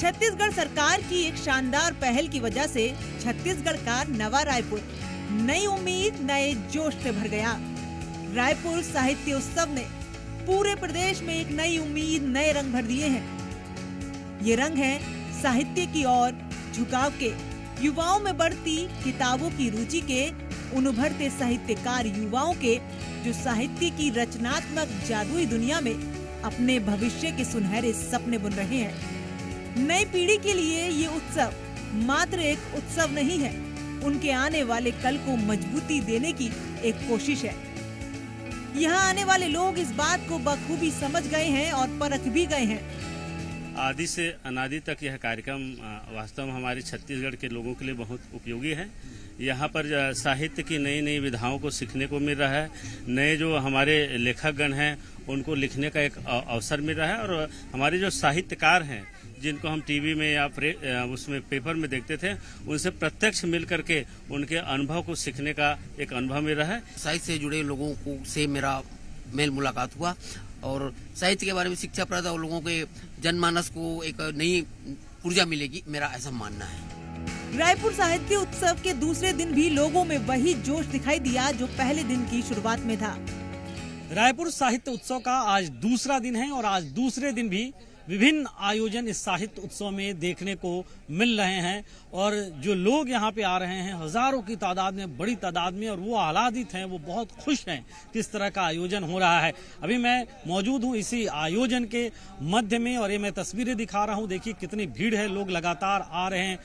छत्तीसगढ़ सरकार की एक शानदार पहल की वजह से छत्तीसगढ़ का नवा रायपुर नई उम्मीद नए जोश से भर गया। रायपुर साहित्य उत्सव ने पूरे प्रदेश में एक नई उम्मीद नए रंग भर दिए हैं। ये रंग हैं साहित्य की ओर झुकाव के, युवाओं में बढ़ती किताबों की रुचि के, उन उभरते साहित्यकार युवाओं के जो साहित्य की रचनात्मक जादुई दुनिया में अपने भविष्य के सुनहरे सपने बुन रहे हैं। नई पीढ़ी के लिए ये उत्सव मात्र एक उत्सव नहीं है, उनके आने वाले कल को मजबूती देने की एक कोशिश है। यहाँ आने वाले लोग इस बात को बखूबी समझ गए हैं और परख भी गए हैं। आदि से अनादि तक यह कार्यक्रम वास्तव में हमारे छत्तीसगढ़ के लोगों के लिए बहुत उपयोगी है। यहाँ पर साहित्य की नई नई विधाओं को सीखने को मिल रहा है। नए जो हमारे लेखकगण हैं उनको लिखने का एक अवसर मिल रहा है और हमारे जो साहित्यकार हैं जिनको हम टीवी में या उसमें पेपर में देखते थे, उनसे प्रत्यक्ष मिल करके उनके अनुभव को सीखने का एक अनुभव मिल रहा है। साहित्य से जुड़े लोगों को से मेरा मेल मुलाकात हुआ और साहित्य के बारे में शिक्षा प्राप्त और लोगों के जनमानस को एक नई ऊर्जा मिलेगी, मेरा ऐसा मानना है। रायपुर साहित्य उत्सव के दूसरे दिन भी लोगों में वही जोश दिखाई दिया जो पहले दिन की शुरुआत में था। रायपुर साहित्य उत्सव का आज दूसरा दिन है और आज दूसरे दिन भी विभिन्न आयोजन इस साहित्य उत्सव में देखने को मिल रहे हैं और जो लोग यहाँ पे आ रहे हैं हजारों की तादाद में, बड़ी तादाद में, और वो आह्लादित हैं, वो बहुत खुश हैं किस तरह का आयोजन हो रहा है। अभी मैं मौजूद हूँ इसी आयोजन के मध्य में और ये मैं तस्वीरें दिखा रहा हूँ। देखिए कितनी भीड़ है, लोग लगातार आ रहे हैं,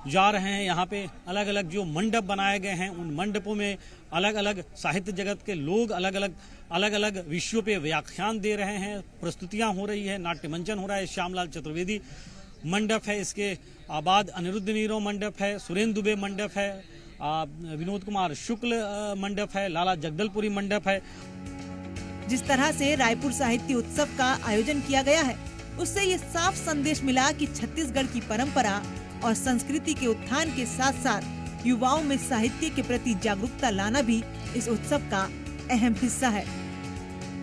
जा रहे हैं। यहाँ पे अलग अलग जो मंडप बनाए गए हैं उन मंडपों में अलग अलग साहित्य जगत के लोग अलग अलग विषयों पे व्याख्यान दे रहे हैं, प्रस्तुतियां हो रही है, नाट्य मंचन हो रहा है। श्यामलाल चतुर्वेदी मंडप है, इसके बाद अनिरुद्ध नीरो मंडप है, सुरेंद्र दुबे मंडप है, विनोद कुमार शुक्ल मंडप है, लाला जगदलपुरी मंडप है। जिस तरह से रायपुर साहित्य उत्सव का आयोजन किया गया है उससे ये साफ संदेश मिला कि छत्तीसगढ़ की परंपरा और संस्कृति के उत्थान के साथ साथ युवाओं में साहित्य के प्रति जागरूकता लाना भी इस उत्सव का अहम हिस्सा है।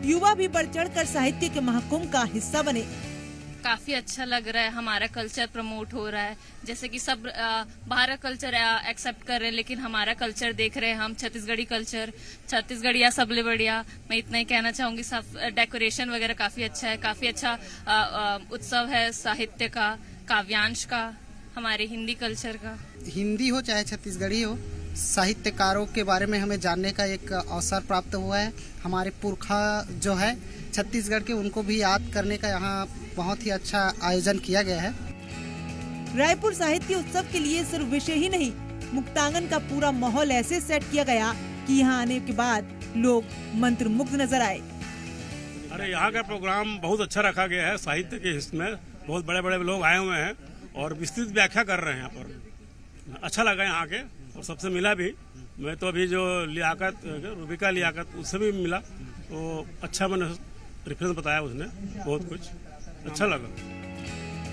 युवा भी बढ़ चढ़कर साहित्य के महाकुंभ का हिस्सा बने। काफी अच्छा लग रहा है, हमारा कल्चर प्रमोट हो रहा है। जैसे कि सब बाहर कल्चर एक्सेप्ट कर रहे हैं लेकिन हमारा कल्चर देख रहे हैं हम, छत्तीसगढ़ी कल्चर, छत्तीसगढ़िया सबले बढ़िया। मैं इतना ही कहना चाहूंगी, सब डेकोरेशन वगैरह काफी अच्छा है, काफी अच्छा उत्सव है साहित्य का, काव्यांश का, हमारे हिंदी कल्चर का। हिंदी हो चाहे छत्तीसगढ़ी हो, साहित्यकारों के बारे में हमें जानने का एक अवसर प्राप्त हुआ है। हमारे पुरखा जो है छत्तीसगढ़ के, उनको भी याद करने का यहाँ बहुत ही अच्छा आयोजन किया गया है। रायपुर साहित्य उत्सव के लिए सिर्फ विषय ही नहीं, मुक्तांगन का पूरा माहौल ऐसे सेट किया गया कि यहाँ आने के बाद लोग मंत्रमुग्ध नजर आए। अरे यहाँ का प्रोग्राम बहुत अच्छा रखा गया है। साहित्य के हिस्से में बहुत बड़े बड़े लोग आए हुए हैं और विस्तृत व्याख्या कर रहे हैं। यहाँ पर अच्छा लगा यहाँ के और सबसे मिला भी। मैं तो अभी जो रूबिका लियाकत उससे भी मिला, तो अच्छा मैंने रेफरेंस बताया, उसने बहुत कुछ अच्छा लगा।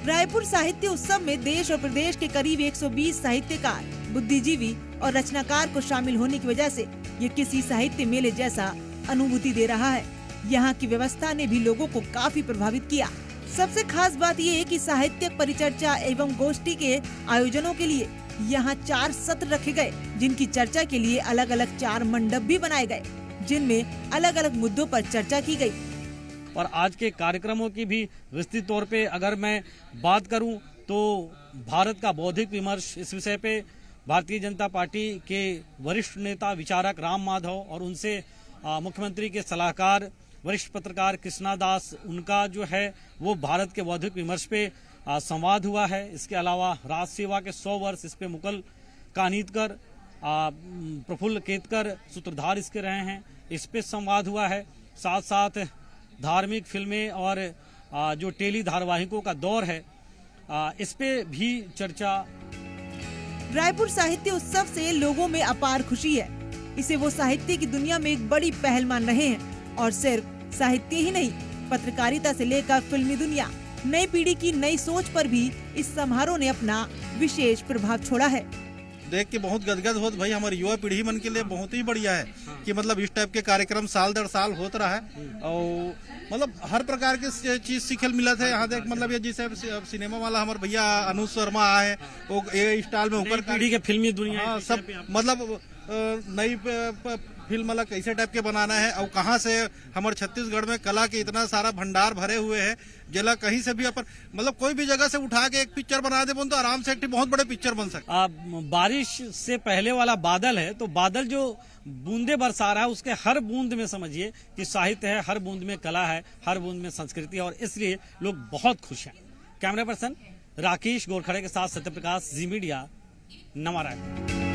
रायपुर साहित्य उत्सव में देश और प्रदेश के करीब 120 साहित्यकार, बुद्धिजीवी और रचनाकार को शामिल होने की वजह से ये किसी साहित्य मेले जैसा अनुभूति दे रहा है। यहाँ की व्यवस्था ने भी लोगों को काफी प्रभावित किया। सबसे खास बात ये है कि साहित्यिक परिचर्चा एवं गोष्ठी के आयोजनों के लिए यहाँ 4 सत्र रखे गए, जिनकी चर्चा के लिए अलग अलग 4 मंडप भी बनाए गए, जिनमें अलग अलग मुद्दों पर चर्चा की गई। और आज के कार्यक्रमों की भी विस्तृत तौर पे अगर मैं बात करूं तो भारत का बौद्धिक विमर्श, इस विषय पे भारतीय जनता पार्टी के वरिष्ठ नेता विचारक राम माधव और उनसे मुख्यमंत्री के सलाहकार वरिष्ठ पत्रकार कृष्णा दास, उनका जो है वो भारत के बौद्धिक विमर्श पे संवाद हुआ है। इसके अलावा राज सेवा के 100 वर्ष, इस पे मुकुल कानितकर, प्रफुल्ल केतकर सूत्रधार इसके रहे हैं, इस पे संवाद हुआ है। साथ साथ धार्मिक फिल्में और जो टेली धारावाहिकों का दौर है, इस पे भी चर्चा। रायपुर साहित्य उत्सव से लोगों में अपार खुशी है। इसे वो साहित्य की दुनिया में एक बड़ी पहल मान रहे हैं और सिर्फ साहित्य ही नहीं, पत्रकारिता से लेकर फिल्मी दुनिया, नई पीढ़ी की नई सोच पर भी इस समारोह ने अपना विशेष प्रभाव छोड़ा है। देख के बहुत गदगद होत भाई, हमारी युवा पीढ़ी मन के लिए बहुत ही बढ़िया है। कि मतलब इस टाइप के कार्यक्रम साल दर साल होता रहा है और मतलब हर प्रकार के चीज सीखल मिला थे यहाँ देख मतलब ये जैसे सिनेमा वाला हमारे भैया अनुज शर्मा आए वो ये स्टाइल में ऊपर पीढ़ी के फिल्मी दुनिया हाँ, सब मतलब नई फिल्म वाला कैसे टाइप के बनाना है और कहाँ से हमारे छत्तीसगढ़ में कला के इतना सारा भंडार भरे हुए हैं जिला कहीं से भी अपन मतलब कोई भी जगह से उठा के एक पिक्चर बना दे तो आराम से एक बहुत बड़े पिक्चर बन सकता है। बारिश से पहले वाला बादल है तो बादल जो बूंदे बरसा रहा है उसके हर बूंद में समझिए कि साहित्य है, हर बूंद में कला है, हर बूंद में संस्कृति है और इसलिए लोग बहुत खुश हैं। कैमरा पर्सन राकेश गोरखड़े के साथ सत्यप्रकाश, जी मीडिया, नवा रायपुर।